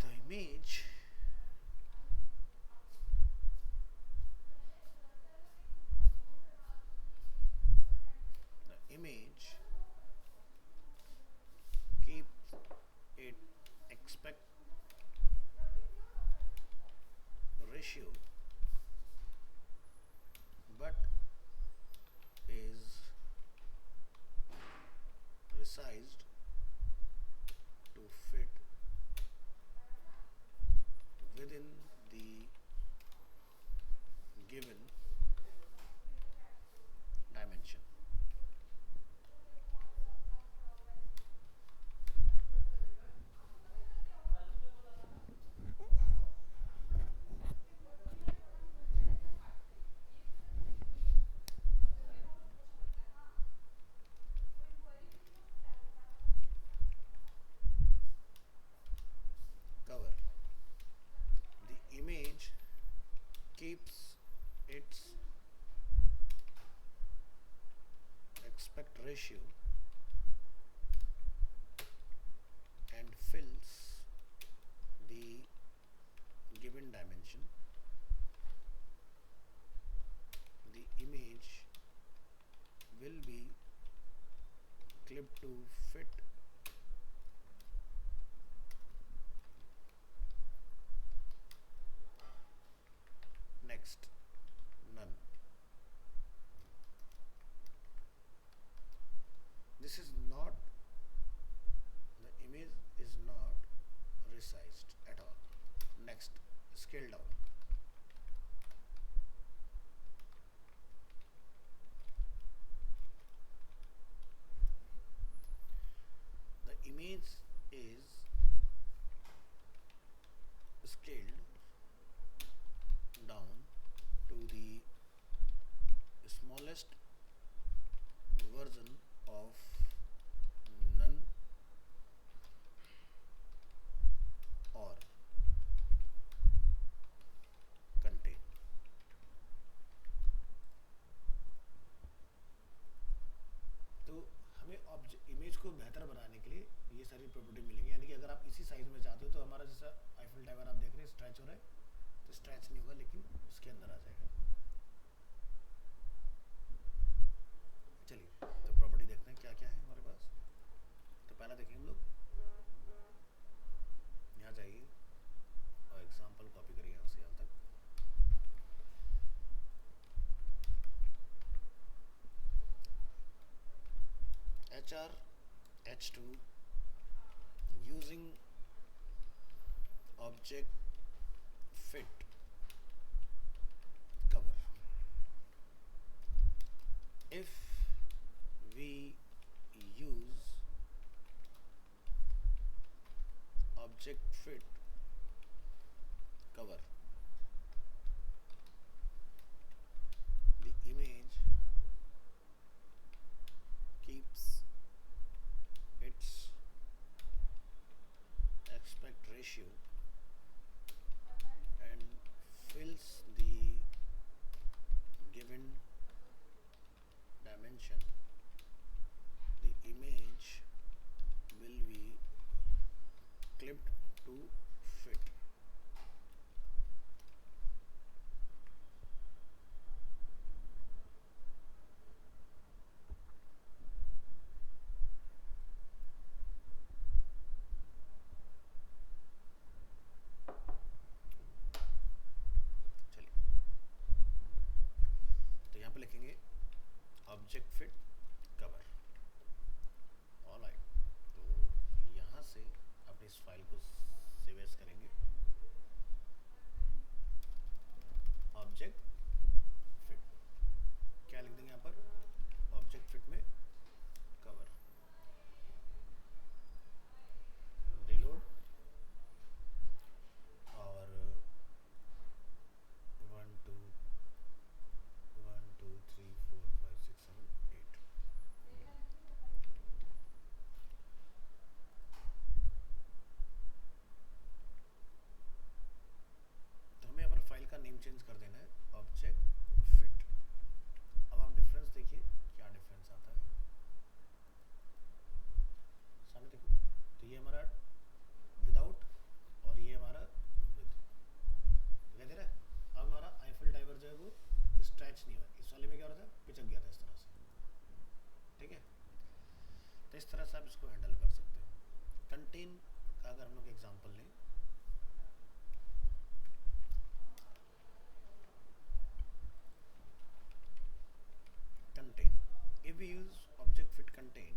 The image keep it aspect ratio but is resized to fit within the given dimension. keeps its aspect ratio and fills the given dimension, the image will be clipped to fit next none. This is not, the image is not resized at all. Next, scale down. The image is scaled down to the smallest version of none or contain. तो हमें object image को बेहतर बनाने के लिए ये सारी property मिलेंगी, यानी कि अगर आप इसी साइज में चाहते हो तो हमारा जैसा आईफिल टावर आप देख रहे हैं स्ट्रेच हो रहा है, तो स्ट्रेच नहीं होगा लेकिन उसके अंदर आ जाएगा। चलिए तो प्रॉपर्टी देखते हैं क्या क्या है हमारे पास। तो पहला देखेंगे हम लोग, यहाँ जाइए और एग्जाम्पल कॉपी करिए यहाँ से यहाँ तक। HR-H2 using object fit cover. If we use object fit cover, the image keeps its aspect ratio and fills the given dimension, the image will be clipped to fit. चलिए तो यहाँ पे लिखेंगे ऑब्जेक्ट फिट कवर। ऑलराइट, तो यहाँ से अपनी इस फाइल को सेव एज करेंगे ऑब्जेक्ट फिट। क्या लिख देंगे यहाँ पर, ऑब्जेक्ट फिट में कवर। रिलोड और 1 2 3 4 5 6 7 8। तो हमें यहाँ पर फाइल का नेम चेंज कर देना है ऑब्जेक्ट फिट। अब आप डिफरेंस देखिए क्या डिफरेंस आता है, सामने देखो। तो ये हमारा विदाउट और ये हमारा विद, दिखाई दे रहा है। अब हमारा आईफिल टावर जो है वो स्ट्रेच नहीं हुआ, इस वाले में क्या हो रहा था, पिचक गया था इस तरह से। ठीक है, तो इस तरह से आप इसको हैंडल कर सकते हो। कंटेन का अगर हम लोग एग्जांपल लें, contain, if we use object fit contain,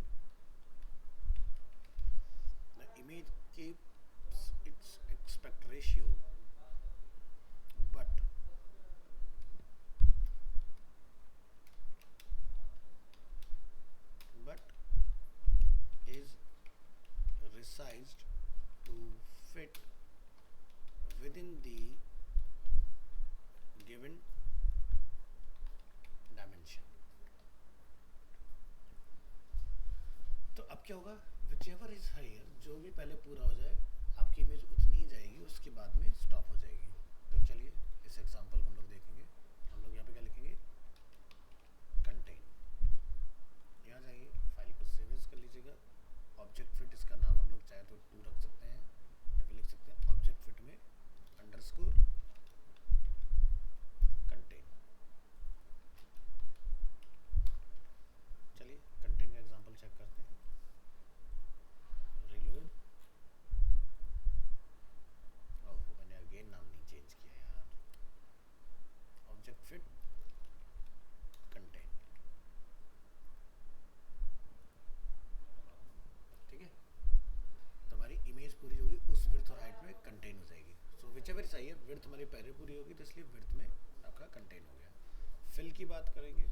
the image keeps its aspect ratio but is resized to fit within the given dimension. तो अब क्या होगा, whichever is higher, जो भी पहले पूरा हो जाए आपकी इमेज उतनी ही जाएगी, उसके बाद में स्टॉप हो जाएगी। तो चलिए इस एग्जांपल को हम लोग देखें। आई है, विड्थ हमारी पहले पूरी होगी तो इसलिए विड्थ में आपका कंटेन हो गया। फिल की बात करेंगे,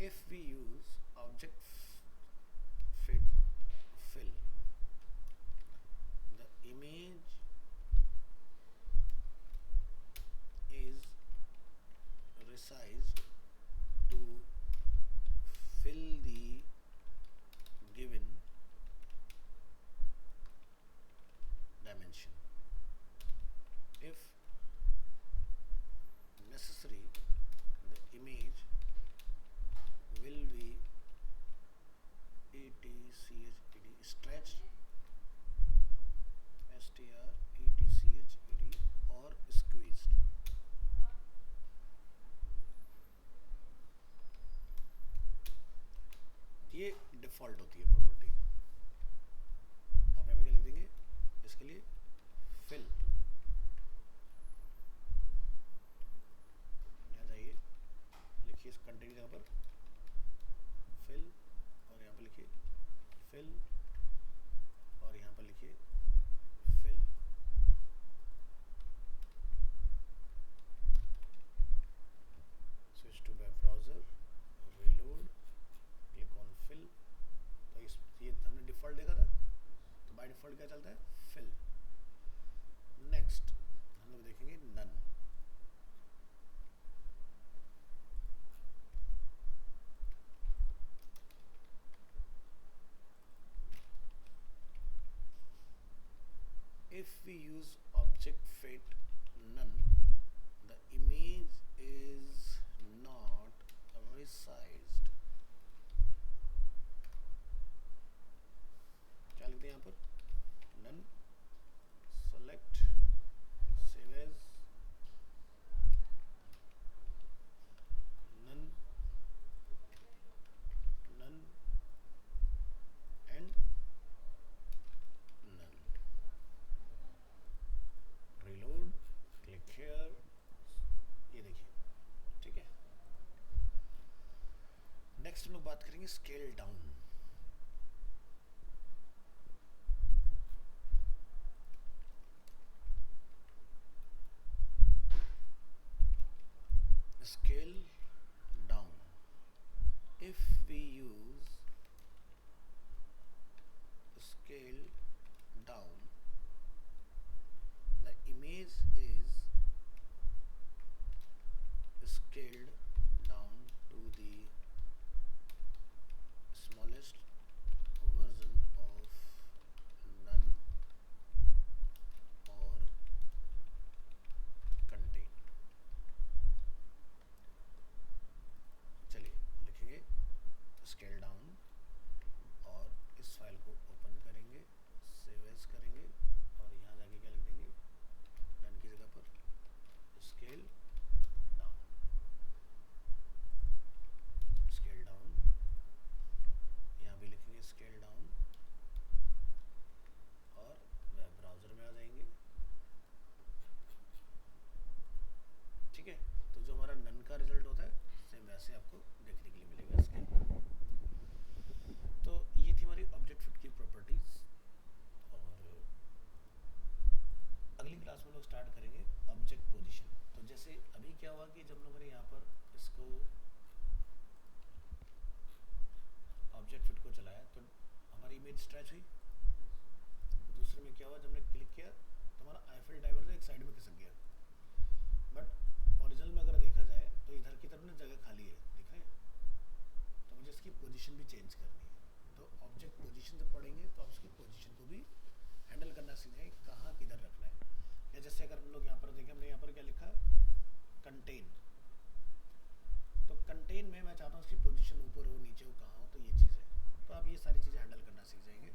if we use object fit fill, the image is resized to fill the given dimension. If necessary, the image will be stretched, stretched or squeezed. ये डिफॉल्ट होती है प्रॉपर्टी। आप यहाँ पे क्या लिख देंगे इसके लिए, फिल। यहाँ जाइए, लिखिए इस कंटेंट की जगह पर फिल और यहाँ पर लिखिए फिल और यहाँ पर लिखिए fill. Switch to web browser, reload, click on fill. तो ये हमने डिफॉल्ट देखा था, तो बाय डिफॉल्ट क्या चलता है, फिल। नेक्स्ट हम लोग देखेंगे none. If we use object fit none, the image is not resized. क्या लिखते हैं यहाँ पर, none, select, save as, none, none and none. Reload, click here, ये देखिए, ठीक है। नेक्स्ट हम लोग बात करेंगे scale down. Scale down. If we use scale down, the image is scaled down to the smallest version of none or contain. चलिए लिखेंगे स्केल डाउन और इस फाइल को ओपन करेंगे, सेव एज करेंगे और यहाँ जाके क्या लिख देंगे, डन की जगह पर स्केल डाउन। स्केल डाउन यहाँ भी लिखेंगे स्केल डाउन और वेब ब्राउजर में आ जाएंगे, ठीक है। तो जो हमारा नन का रिजल्ट होता है सेम वैसे आपको देखने के लिए मिलेगा इसके। तो ये थी हमारी ऑब्जेक्ट फिट की प्रॉपर्टीज और अगली क्लास में लोग स्टार्ट करेंगे ऑब्जेक्ट पोजीशन। तो जैसे अभी क्या हुआ कि जब लोगों ने यहाँ पर इसको ऑब्जेक्ट फिट को चलाया तो हमारी इमेज स्ट्रेच हुई। दूसरे में क्या हुआ, जब हमने क्लिक किया तो हमारा आईफिल टावर एक साइड में खिसक गया। बट ओरिजिनल में अगर देखा जाए तो इधर की तरफ ना जगह खाली है, दिख रहे हैं। तो मुझे इसकी पोजीशन भी चेंज करनी है। तो ऑब्जेक्ट पोजीशन जब पढ़ेंगे तो आप उसकी पोजीशन को भी हैंडल करना सीखेंगे, कहाँ किधर रखना है। या जैसे अगर हम लोग यहाँ पर देखें, हमने यहाँ पर क्या लिखा, कंटेन। तो कंटेन में मैं चाहता हूँ उसकी पोजीशन ऊपर हो, नीचे हो, कहाँ हो, तो ये चीज़ है। तो आप ये सारी चीज़ें हैंडल करना सीख जाएंगे।